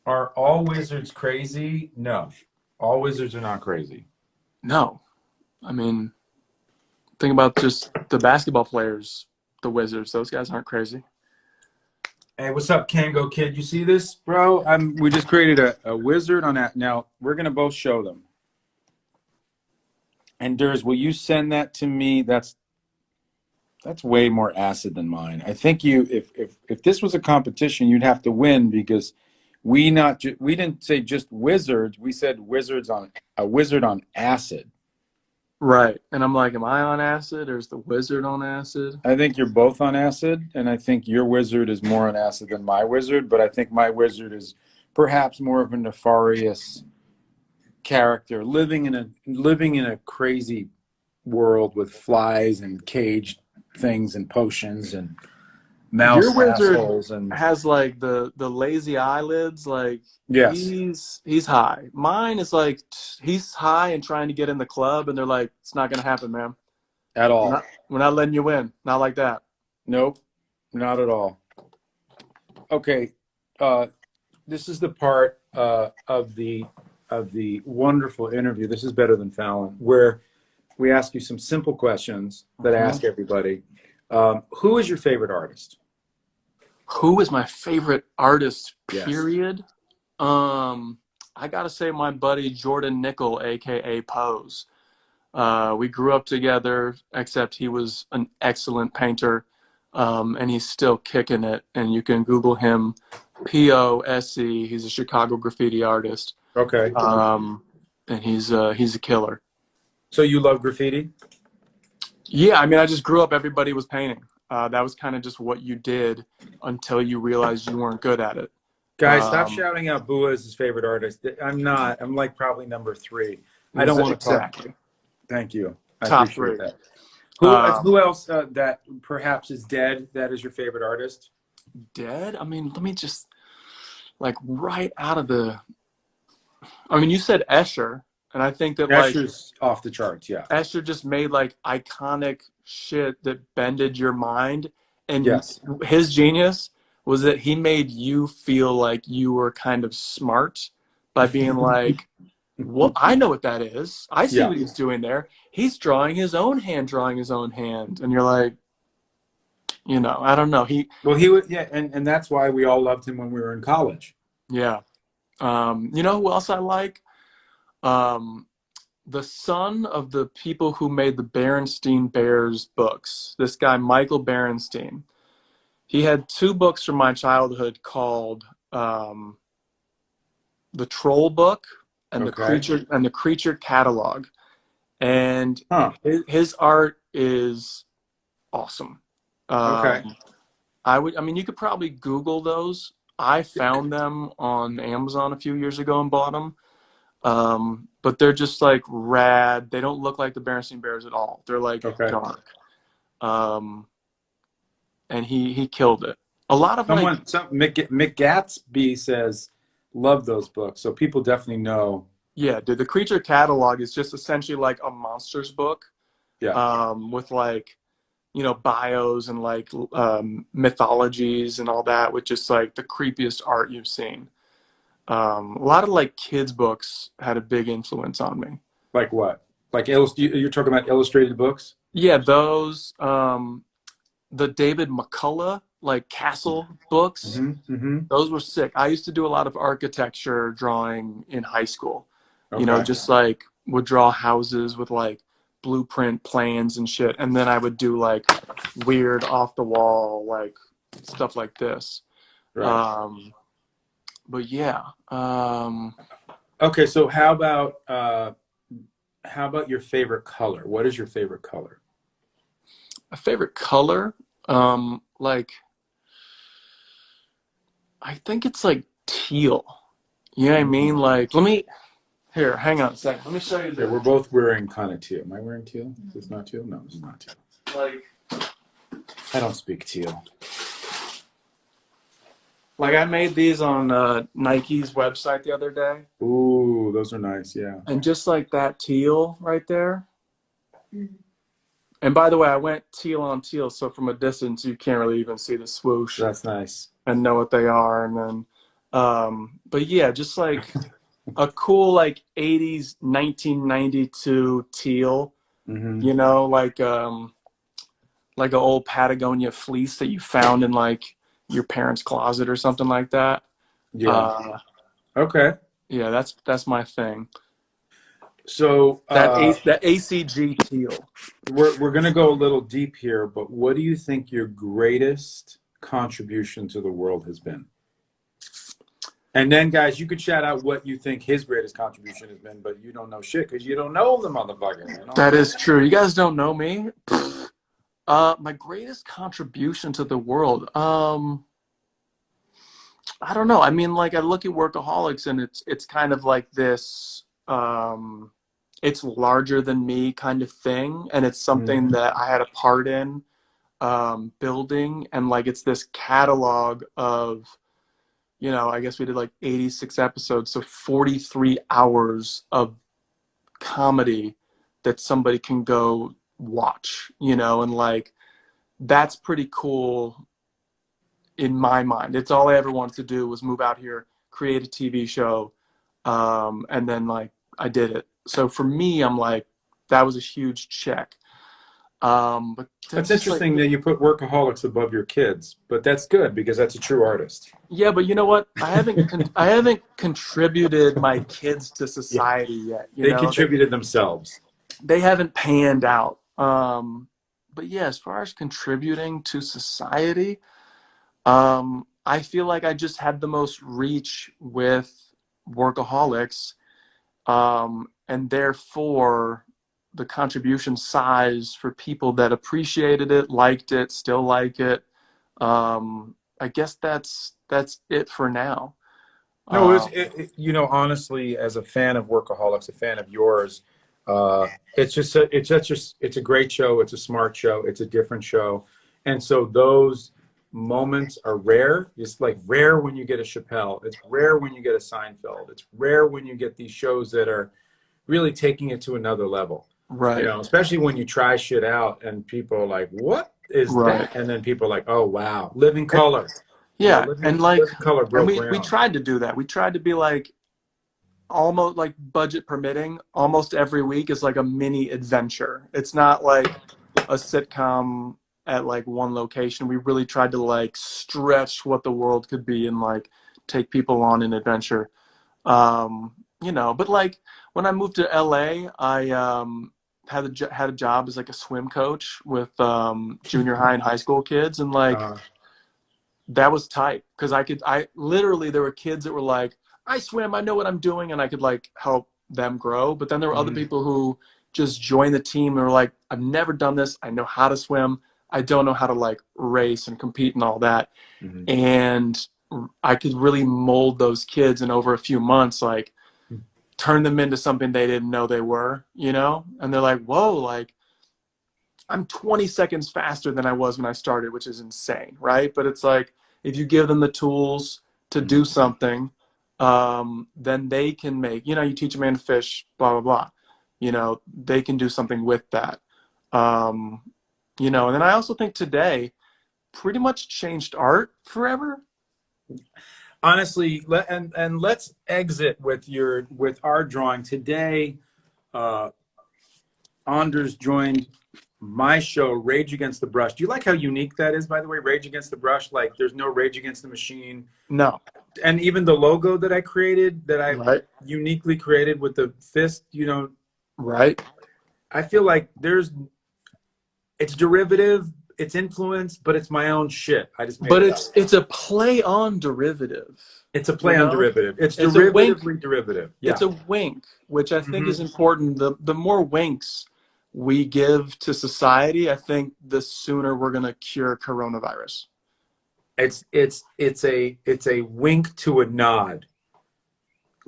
Are all wizards crazy? No. All wizards are not crazy. No, I mean, think about just the basketball players, the Wizards. Those guys aren't crazy. Hey, what's up, Kango Kid? You see this, bro? We just created a wizard on that. Now we're gonna both show them. And Durs, will you send that to me? That's way more acid than mine. I think you, if this was a competition, you'd have to win because we didn't say just wizards. We said wizards on a wizard on acid. Right. And I'm like, am I on acid or is the Wizard on acid? I think you're both on acid, and I think your wizard is more on acid than my wizard. But I think my wizard is perhaps more of a nefarious character, living in a crazy world with flies and caged things and potions and Your mouse Wizard assholes and has like the lazy eyelids. Like yes, he's high. Mine is like he's high and trying to get in the club, and they're like, it's not gonna happen, man. at We're all. not we're not letting you in. Not like that. Nope, not at all. Okay, uh, this is the part of the wonderful interview. This is better than Fallon, where we ask you some simple questions that I Mhm. ask everybody. Who is your favorite artist? Who is my favorite artist? Yes. Period. I gotta say my buddy Jordan Nickel, aka Pose. We grew up together, except he was an excellent painter, and he's still kicking it. And you can Google him, Pose. He's a Chicago graffiti artist, Okay. um, and he's a killer. So you love graffiti? Yeah, I mean, I just grew up. Everybody was painting. That was kind of just what you did until you realized you weren't good at it. Guys, stop Um, shouting out BUA as his favorite artist. I'm not. I'm like probably number three. I don't want to talk. exactly. Thank you. I Top appreciate three. that. Who Um, else that perhaps is dead that is your favorite artist? Dead? I mean, let me just like right out of the. I mean, you said Escher, and I think that like Escher's off the charts. Yeah. Escher just made like iconic shit that bended your mind, and Yes. his genius was that he made you feel like you were kind of smart by being like, "Well, I know what that is. I see Yeah. what he's doing there. He's drawing his own hand, and you're like, I don't know. Well, he would. Yeah, and that's why we all loved him when we were in college. Yeah. You know who else I like? Um, the son of the people who made the Berenstein Bears books. This guy, Michael Berenstein. He had two books from my childhood called The Troll Book and Okay. the Creature Catalog. And Huh. his art is awesome. Okay. Um, I mean, you could probably Google those. I found them on Amazon a few years ago and bought them. But they're just like rad. They don't look like the Berenstein Bears at all. They're like Okay. dark. Um, and he killed it. A lot of like, Mick Gatsby says love those books, so people definitely know. yeah, dude, the Creature Catalog is just essentially like a monsters book, Yeah. with like, bios and like mythologies and all that, with just like the creepiest art you've seen. A lot of like kids books had a big influence on me. Like what? Like you're talking about illustrated books? Yeah, those. The David McCullough like castle books. Mm-hmm. Mm-hmm. Those were sick. I used to do a lot of architecture drawing in high school. Okay. Just like would draw houses with like blueprint plans and shit, and then I would do like weird off the wall like stuff like this. Right. Um, but yeah, Okay, so how about your favorite color? What is your favorite color? A favorite color? Like I think it's like teal. You know what I mean? Mm. Like, let me here, hang on a second. Let me show you Yeah, we're this. both wearing kind of teal. Am I wearing teal? Is this not teal? No, this is not teal. Like, I don't speak teal. like I made these on Nike's website the other day, Ooh, those are nice. Yeah, and just like that teal right there. And by the way, I went teal on teal, so from a distance you can't really even see the swoosh that's nice. and know what they are. And then, but yeah, just like a cool like '80s 1992 teal. Hmm. You know, like an old Patagonia fleece that you found in like your parents' closet or something like that. Yeah. Uh, Okay. yeah, that's my thing. So That ACG teal. we're gonna go a little deep here, but what do you think your greatest contribution to the world has been? And then, guys, you could shout out what you think his greatest contribution has been, but you don't know shit because you don't know the motherfucker. You know what I'm That saying? is true. You guys don't know me. My greatest contribution to the world. I don't know. I mean, like I look at Workaholics, and it's kind of like this. It's larger than me kind of thing, and it's something Mhm. that I had a part in building, and like it's this catalog of, I guess we did like 86 episodes, so 43 hours of comedy that somebody can go watch, and like that's pretty cool in my mind. It's all I ever wanted to do was move out here, create a TV show, and then like I did it. So for me, I'm like, that was a huge check. But then That's just like, interesting that you put workaholics above your kids, but that's good because that's a true artist. yeah, but you know what? I haven't contributed my kids to Yeah, society yet. they contributed themselves. They haven't panned out. But yeah, as far as contributing to society, I feel like I just had the most reach with Workaholics, and therefore the contribution size for people that appreciated it, liked it, still like it. I guess that's it for now. No, Um, honestly, as a fan of Workaholics, a fan of yours, it's a great show. It's a smart show. It's a different show, and so those moments are rare. It's like rare when you get a Chappelle. It's rare when you get a Seinfeld. It's rare when you get these shows that are really taking it to another level. right, Especially when you try shit out and people are like, "What is right. that?" And then people are like, "Oh wow, Living Color." Yeah, Living and like, Living Color and broke we ground. tried to do that. We tried to be like almost like budget permitting. Almost every week is like a mini adventure. It's not like a sitcom at like one location. We really tried to like stretch what the world could be and like take people on an adventure. But like when I moved to LA, I had a job as like a swim coach with junior high and high school kids, and like Uh, that was tight because I literally, there were kids that were like, I swim, I know what I'm doing, and I could like help them grow. But then there were other mhm, people who just joined the team and were like, I've never done this, I know how to swim, I don't know how to like race and compete and all that. mhm. And I could really mold those kids, and over a few months like turn them into something they didn't know they were, and they're like, whoa, like I'm 20 seconds faster than I was when I started, which is insane, right? But it's like if you give them the tools to do Mhm. something, then they can make, you teach a man to fish, blah, blah, blah. They can do something with that. Um, and then I also think today pretty much changed art forever. Honestly, and let's exit with our drawing today. Uh, Anders joined my show, Rage Against the Brush. Do you like how unique that is, by the way? Rage Against the Brush, like there's no Rage Against the Machine, No, and even the logo that I created, that I right, uniquely created with the fist. right. I feel like it's derivative, it's influence, but it's my own shit. I just made But it up. it's a play on derivative. It's a You play on know, derivative. It's it's a wink. derivatively derivative. It's Yeah. a wink, which I think is Hmm. important. The more winks we give to society, I think the sooner we're gonna cure coronavirus. It's a wink to a nod.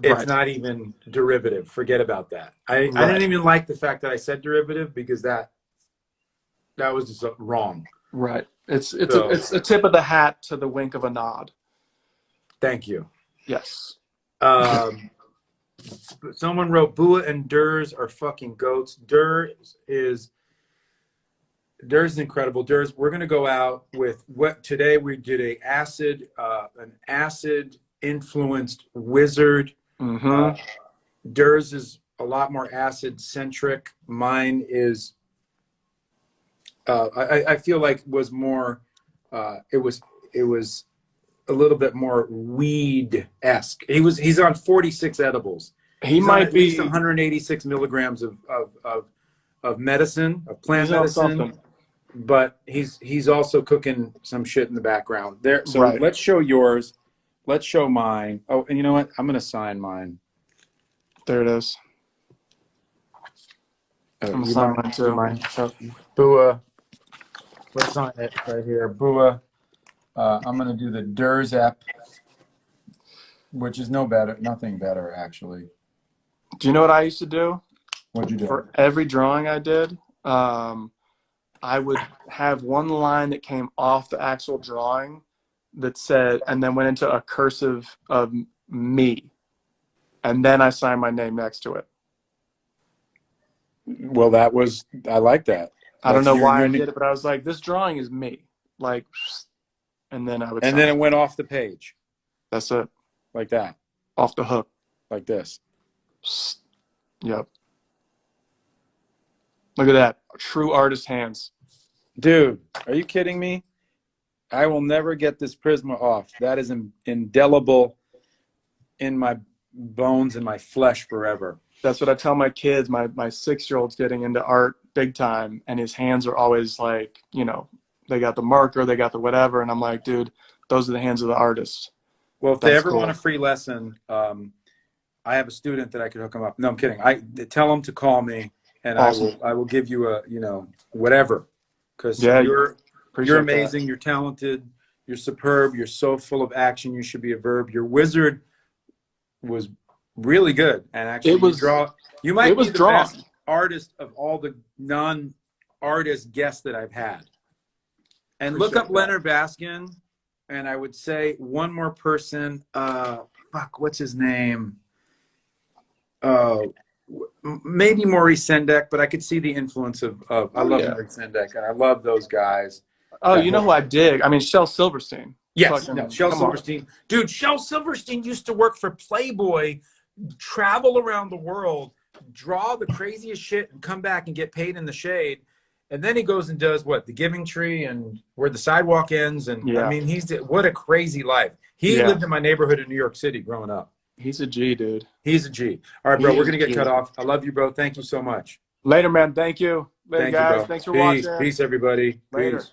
It's Right. not even derivative. Forget about that. I didn't Right. even like the fact that I said derivative because that was just wrong. Right. So It's a tip of the hat to the wink of a nod. thank you. Yes. Um, someone wrote BUA and Durs are fucking goats. Durs is incredible. Durs, we're gonna go out with what today we did an acid influenced wizard. Mm-hmm. Uh, Durs is a lot more acid centric. Mine is I feel like was more it was a little bit more weed esque. He's on 46 edibles. He He's on might at least be. 186 milligrams of medicine, of plant He's on medicine, something. but he's also cooking some shit in the background there. So Right. let's show yours. Let's show mine. Oh, and you know what? I'm gonna sign mine. There it is. I'm gonna You sign mind? mine You too. mind? Bua. Let's sign it right here. Bua. I'm gonna do the Durs app, which is nothing better actually. Do you know what I used to do? What'd you do? For every drawing I did, I would have one line that came off the actual drawing that said, and then went into a cursive of me, and then I signed my name next to it. Well, I like that. I don't That's know you. why I did it, but I was like, this drawing is me, like, and then I would And then sign. it went off the page That's it, like that, off the hook. like this. Yep. Look at that, true artist hands. Dude, are you kidding me? I will never get this Prisma off. That is indelible in my bones and my flesh forever. That's what I tell my kids. My 6-year-old's getting into art big time, and his hands are always like, they got the marker, they got the whatever, and I'm like, dude, those are the hands of the artist. Well, if they That's ever want cool. a free lesson, I have a student that I could hook them up. No, I'm kidding. I tell them to call me, and Awesome. I will give you whatever, because Yeah, you're appreciate that. amazing. You're talented. You're superb. You're so full of action. You should be a verb. Your wizard was really good, and actually, It was You it might be was the best drawn. artist of all the non-artist guests that I've had. And look up Appreciate that. Leonard Baskin, and I would say one more person. What's his name? Uh, Maybe Maurice Sendak, but I could see the influence of I Oh love yeah. Maurice Sendak, and I love those guys. Oh, That you know whole who I dig? I mean, Shel Silverstein. Yes, no, Fucking Shel come on. Silverstein, dude. Shel Silverstein used to work for Playboy, travel around the world, draw the craziest shit, and come back and get paid in the shade. And then he goes and does what? The Giving Tree and Where the Sidewalk Ends. And I Yeah. mean, what a crazy life. He Yeah. lived in my neighborhood in New York City growing up. He's a G, dude. He's a G. All right, bro, He we're is gonna a get cut G. off. I love you, bro. Thank you so much. Later, man. Thank you. Later, Thank you, guys. bro. Thanks for Peace. watching. Peace, everybody. Later. Peace.